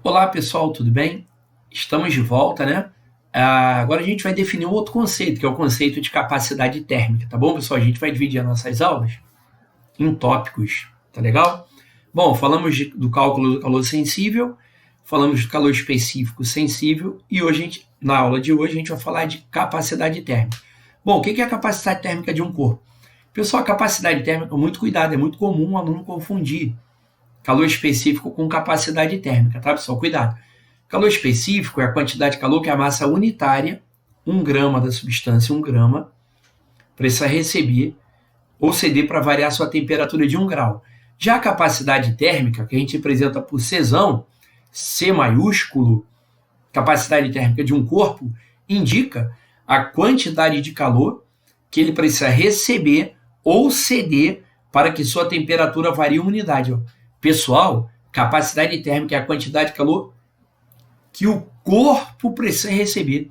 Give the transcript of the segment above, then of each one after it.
Olá pessoal, tudo bem? Estamos de volta, né? Agora a gente vai definir um outro conceito, que é o conceito de capacidade térmica, tá bom, pessoal? A gente vai dividir as nossas aulas em tópicos, tá legal? Bom, falamos do cálculo do calor sensível, falamos do calor específico sensível e hoje, na aula de hoje, a gente vai falar de capacidade térmica. Bom, o que é a capacidade térmica de um corpo? Pessoal, a capacidade térmica, muito cuidado, é muito comum o aluno confundir calor específico com capacidade térmica, tá, pessoal? Cuidado. Calor específico é a quantidade de calor que a massa unitária, 1 grama da substância, 1 grama, precisa receber ou ceder para variar sua temperatura de 1 grau. Já a capacidade térmica, que a gente representa por Czão, C maiúsculo, capacidade térmica de um corpo, indica a quantidade de calor que ele precisa receber ou ceder para que sua temperatura varie uma unidade. Pessoal, capacidade térmica é a quantidade de calor que o corpo precisa receber.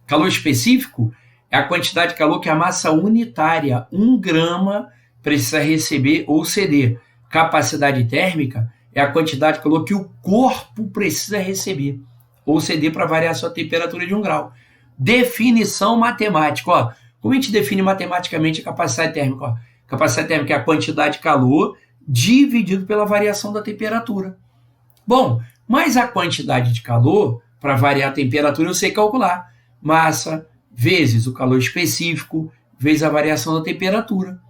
Calor específico é a quantidade de calor que a massa unitária, 1 grama, precisa receber ou ceder. Capacidade térmica é a quantidade de calor que o corpo precisa receber ou ceder para variar sua temperatura de 1 grau. Definição matemática. Ó. Como a gente define matematicamente a capacidade térmica? Ó. Capacidade térmica é a quantidade de calor dividido pela variação da temperatura. Bom, mas a quantidade de calor, para variar a temperatura, eu sei calcular. Massa vezes o calor específico, vezes a variação da temperatura.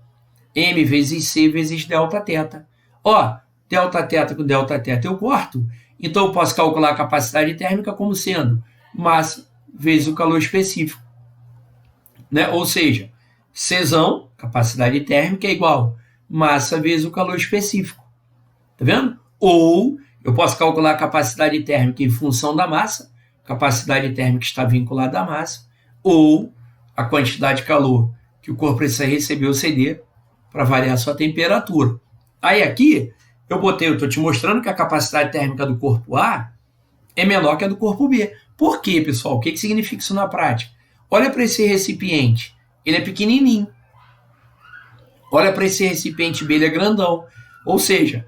M vezes C vezes delta θ. Ó, delta θ com delta θ eu corto, então eu posso calcular a capacidade térmica como sendo massa vezes o calor específico. Né? Ou seja, Czão, capacidade térmica, é igual massa vezes o calor específico. Tá vendo? Ou eu posso calcular a capacidade térmica em função da massa, capacidade térmica está vinculada à massa, ou a quantidade de calor que o corpo precisa receber ou ceder para variar a sua temperatura. Aí aqui, eu estou te mostrando que a capacidade térmica do corpo A é menor que a do corpo B. Por quê, pessoal? O que significa isso na prática? Olha para esse recipiente, ele é pequenininho. Olha para esse recipiente B, ele é grandão. Ou seja,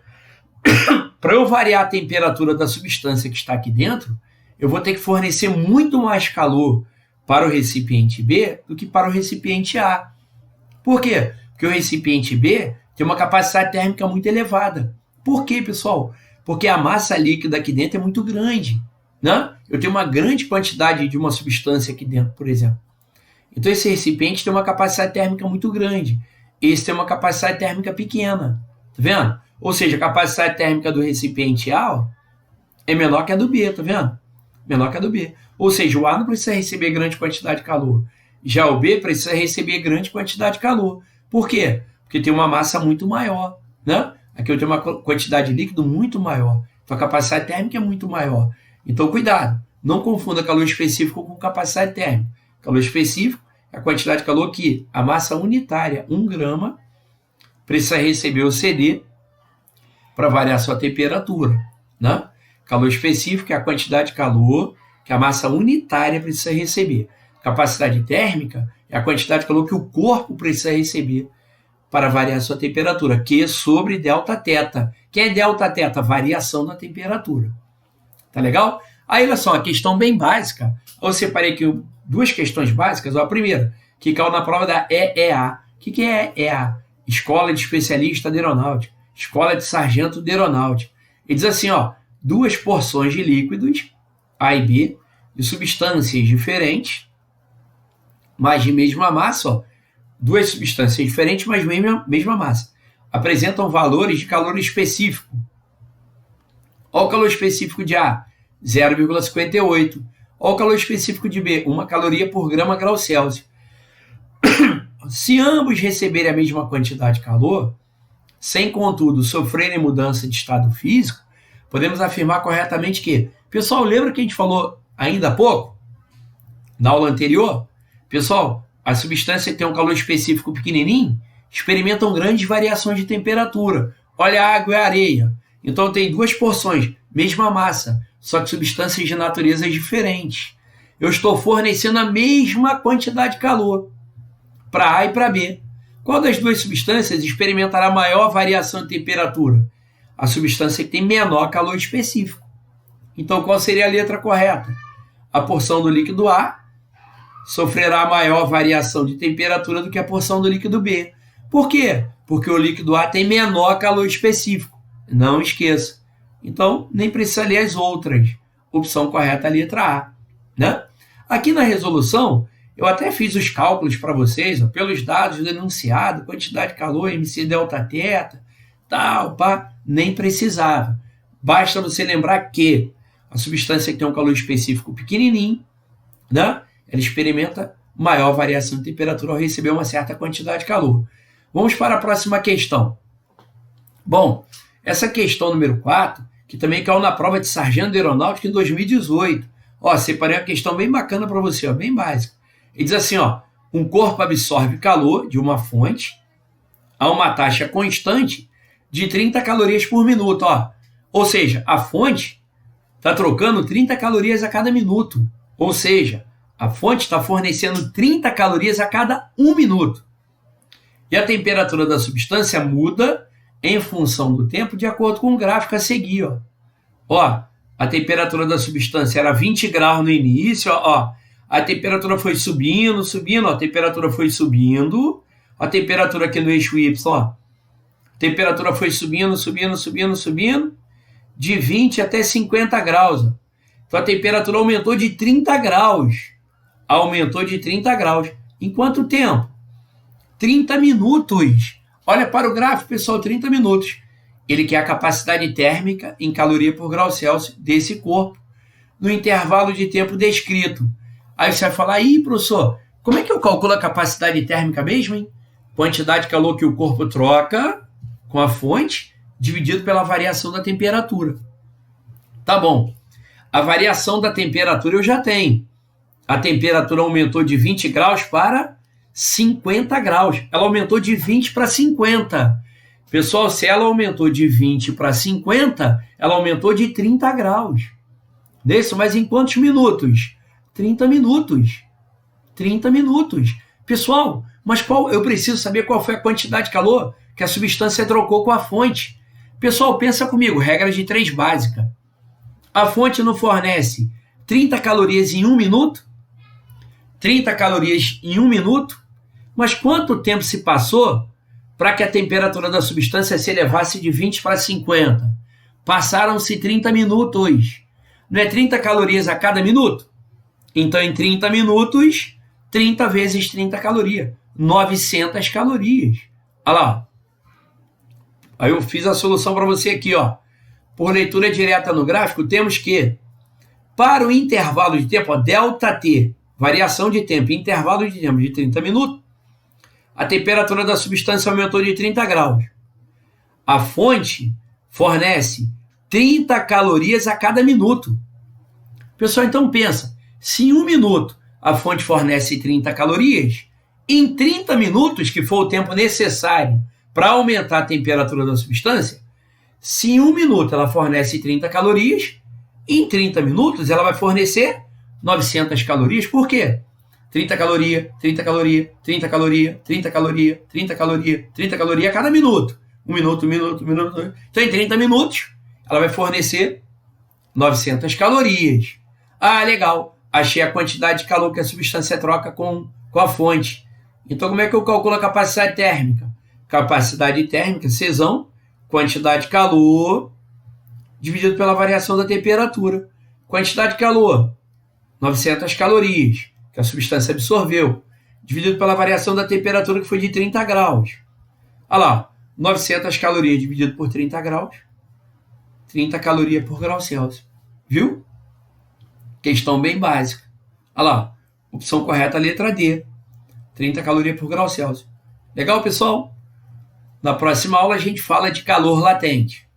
para eu variar a temperatura da substância que está aqui dentro, eu vou ter que fornecer muito mais calor para o recipiente B do que para o recipiente A. Por quê? Porque o recipiente B tem uma capacidade térmica muito elevada. Por quê, pessoal? Porque a massa líquida aqui dentro é muito grande. Né? Eu tenho uma grande quantidade de uma substância aqui dentro, por exemplo. Então, esse recipiente tem uma capacidade térmica muito grande. Esse tem uma capacidade térmica pequena. Tá vendo? Ou seja, a capacidade térmica do recipiente A é menor que a do B, tá vendo? Menor que a do B. Ou seja, o A não precisa receber grande quantidade de calor. Já o B precisa receber grande quantidade de calor. Por quê? Porque tem uma massa muito maior. Né? Aqui eu tenho uma quantidade de líquido muito maior. Então, a capacidade térmica é muito maior. Então, cuidado. Não confunda calor específico com capacidade térmica. Calor específico é a quantidade de calor que a massa unitária, 1 grama, precisa receber ou ceder para variar sua temperatura. Né? Calor específico é a quantidade de calor que a massa unitária precisa receber. Capacidade térmica é a quantidade de calor que o corpo precisa receber para variar sua temperatura, Q sobre delta θ. Que é delta θ? Variação da temperatura. Tá legal? Aí, olha só, uma questão bem básica. Eu separei aqui 2 questões básicas. A primeira, que caiu na prova da EEA. O que é EEA? Escola de Especialista de Aeronáutica. Escola de Sargento de Aeronáutica. Ele diz assim, ó, duas porções de líquidos, A e B, de substâncias diferentes, mas de mesma massa, ó, duas substâncias diferentes, mas mesma massa, apresentam valores de calor específico. Olha o calor específico de A, 0,58. Olha o calor específico de B, 1 caloria por grama grau Celsius. Se ambos receberem a mesma quantidade de calor, sem, contudo, sofrerem mudança de estado físico, podemos afirmar corretamente que... Pessoal, lembra que a gente falou ainda há pouco? Na aula anterior? Pessoal, a substância que tem um calor específico pequenininho experimentam grandes variações de temperatura. Olha a água e a areia. Então tem duas porções, mesma massa, só que substâncias de naturezas diferentes. Eu estou fornecendo a mesma quantidade de calor para A e para B. Qual das duas substâncias experimentará maior variação de temperatura? A substância que tem menor calor específico. Então, qual seria a letra correta? A porção do líquido A sofrerá maior variação de temperatura do que a porção do líquido B. Por quê? Porque o líquido A tem menor calor específico. Não esqueça. Então, nem precisa ler as outras. Opção correta, a letra A. Né? Aqui na resolução, eu até fiz os cálculos para vocês, ó, pelos dados do enunciado, quantidade de calor, MC delta teta, tal, pá, nem precisava. Basta você lembrar que a substância que tem um calor específico pequenininho, né, ela experimenta maior variação de temperatura ao receber uma certa quantidade de calor. Vamos para a próxima questão. Bom, essa questão número 4, que também caiu na prova de sargento de aeronáutica em 2018. Ó, separei uma questão bem bacana para você, ó, bem básica. Ele diz assim, ó, um corpo absorve calor de uma fonte a uma taxa constante de 30 calorias por minuto. Ó. Ou seja, a fonte está trocando 30 calorias a cada minuto. Ou seja, a fonte está fornecendo 30 calorias a cada 1 minuto. E a temperatura da substância muda em função do tempo de acordo com o gráfico a seguir. Ó, a temperatura da substância era 20 graus no início, ó. A temperatura foi subindo, ó, a temperatura foi subindo. A temperatura aqui no eixo Y, ó. A temperatura foi subindo, de 20 até 50 graus. Ó. Então a temperatura aumentou de 30 graus. Aumentou de 30 graus. Em quanto tempo? 30 minutos. Olha para o gráfico, pessoal, 30 minutos. Ele quer a capacidade térmica em caloria por grau Celsius desse corpo, no intervalo de tempo descrito. Aí você vai falar, ih, professor, como é que eu calculo a capacidade térmica mesmo, hein? Quantidade de calor que o corpo troca com a fonte, dividido pela variação da temperatura. Tá bom. A variação da temperatura eu já tenho. A temperatura aumentou de 20 graus para 50 graus. Ela aumentou de 20 para 50. Pessoal, se ela aumentou de 20 para 50, ela aumentou de 30 graus. Desse, mas em quantos minutos? 30 minutos. 30 minutos. Pessoal, mas eu preciso saber qual foi a quantidade de calor que a substância trocou com a fonte. Pessoal, pensa comigo, regra de 3 básica. A fonte não fornece 30 calorias em 1 minuto? 30 calorias em 1 minuto? Mas quanto tempo se passou para que a temperatura da substância se elevasse de 20 para 50? Passaram-se 30 minutos. Não é 30 calorias a cada minuto? Então, em 30 minutos, 30 vezes 30 calorias. 900 calorias. Olha lá. Aí eu fiz a solução para você aqui, ó. Por leitura direta no gráfico, temos que, para o intervalo de tempo, ó, ΔT, variação de tempo, intervalo de tempo de 30 minutos, a temperatura da substância aumentou de 30 graus. A fonte fornece 30 calorias a cada minuto. Pessoal, então pensa, se em 1 minuto a fonte fornece 30 calorias, em 30 minutos, que for o tempo necessário para aumentar a temperatura da substância, se em 1 minuto ela fornece 30 calorias, em 30 minutos ela vai fornecer 900 calorias. Por quê? 30 calorias, 30 calorias, 30 calorias, 30 calorias, 30 calorias, 30 calorias a cada minuto. 1 minuto, 1 minuto, 1 minuto. Então, em 30 minutos, ela vai fornecer 900 calorias. Ah, legal. Achei a quantidade de calor que a substância troca com a fonte. Então, como é que eu calculo a capacidade térmica? Capacidade térmica, Czão, quantidade de calor dividido pela variação da temperatura. Quantidade de calor, 900 calorias, que a substância absorveu, dividido pela variação da temperatura, que foi de 30 graus. Olha lá, 900 calorias dividido por 30 graus, 30 calorias por grau Celsius. Viu? Questão bem básica. Olha lá, opção correta, letra D, 30 calorias por grau Celsius. Legal, pessoal? Na próxima aula a gente fala de calor latente.